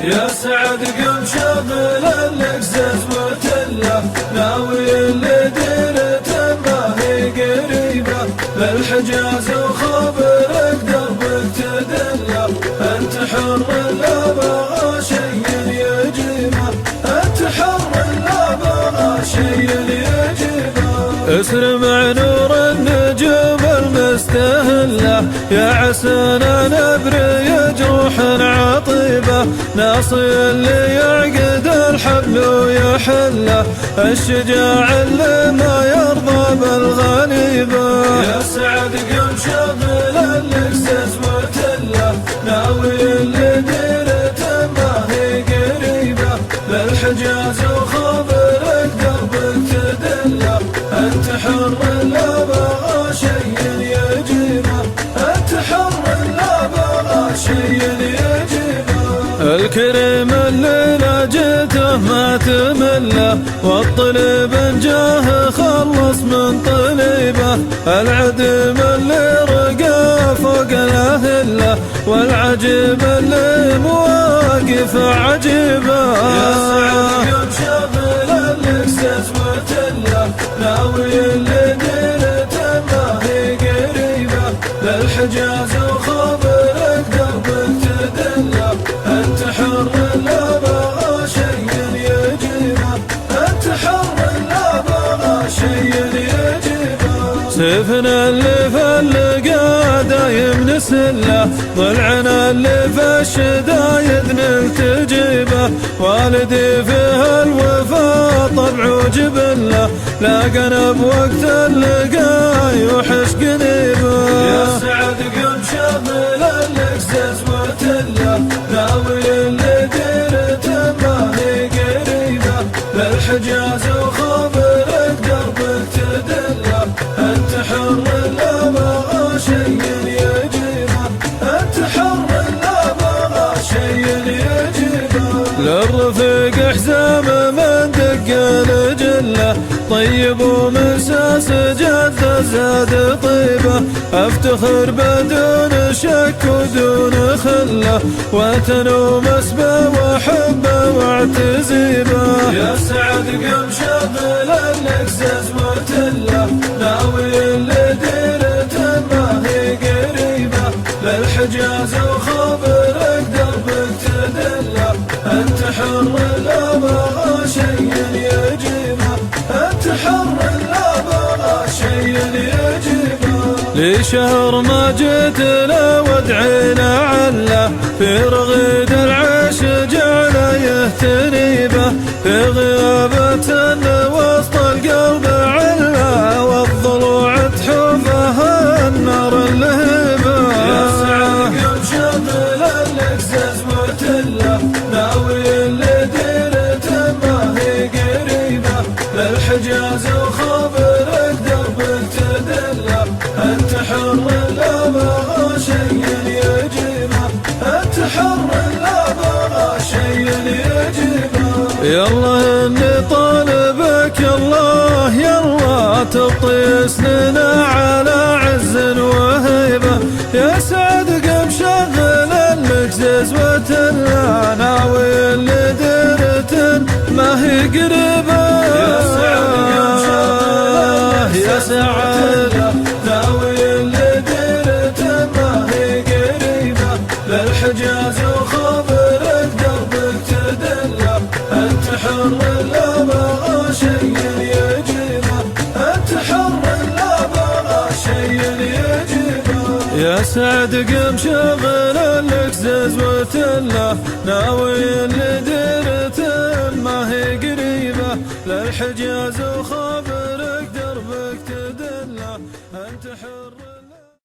يا سعد قم شغل القزاز وتله، ناوي اللي ديرته ما هي قريبة للحجاز وخبرك دربك تدله، انت حر لا بغى شيء يجيبه، انت حر لا بغى شيء يجيبه. اسر مع نور النجوم المستهله، يا عسانا نبري جروح عطيبه، ناصي اللي يعقد الحبل ويحله، الشجاع اللي ما يرضى بالغليبه. يا سعد قم شغل القزاز وتله، ناوي اللي ديرته ما هي قريبه للحجاز وخبرك دربك تدله، انت حر لا بغى شيء يجيبه، انت حر لا بغى شيء يجيبه. الكريم اللي لاجته ما تمله، والطلب جاه خلص من طليبه، العدم اللي رقى فوق الاهله، والعجيب اللي مواقف عجيبه. يا سعد قم شغل القزاز وتله، ناوي اللي ديرته ما هي قريبه للحجاز وخبرك دربك تدله، انت حر لا بغى شيء يجيبه، انت حر لا بغى شيء يجيبه. سيفنا اللي في اللقا دايم نسله، ضلعنا اللي في الشدايد نلتجيبه، والدي فيه الوفا طبع وجبله، لاقنا بوقت اللقا يوحش قريبه. يا سعد قم شغل القزاز وتله، ناوي اللي ديرته ما هي قريبه للحجاز وخبرك دربك تدله، انت حر لا بغى شيء يجيبه، انت حر لا بغى شيء يجيبه. للرفيق حزام من دق الجله، طيب ومساس جد زاد طيبه، افتخر بدون شك ودون خله، وتنومس به واحبه واعتزيبه. يا سعد قم شغل القزاز وتله، ناوي اللي ديرته ما هي قريبه للحجاز وخبرك دربك تدله، انت حر لا بغى شيء يجيبه، انت حر لا بغى شيء يجيبه. لي شهر ما جيت له وادعينا عله، في رغيد العيش جعله يهتني به، في غيابة وسط القلب عله، والضلوع تحوفها النار اللهبه. يا سعد قم شغل القزاز وتله، ناوي اللي ديرته ما هي قريبه للحجاز وخبرك دربك تدله، انت حر لا بغى شيء يجيبه، انت حر لا بغى شيء يجيبه. يلا اني طالبك الله يلا تبطي سننا على عز وهيبه، يا سعد قم شغل القزاز وتله، ناوي اللي ديرته ما هي قريبه. يا سعد قم شغل يا سعد، ناوي اللي ديرته ما هي قريبه للحجاز وخبرك دربك تدله، انت حر لا بغى شيء يجيبه، انت حر لا بغى شيء يجيبه. يا سعد قم شغل القزاز وتله، ناوي اللي ديرته ما هي قريبه للحجاز وخبرك دربك تدله، انت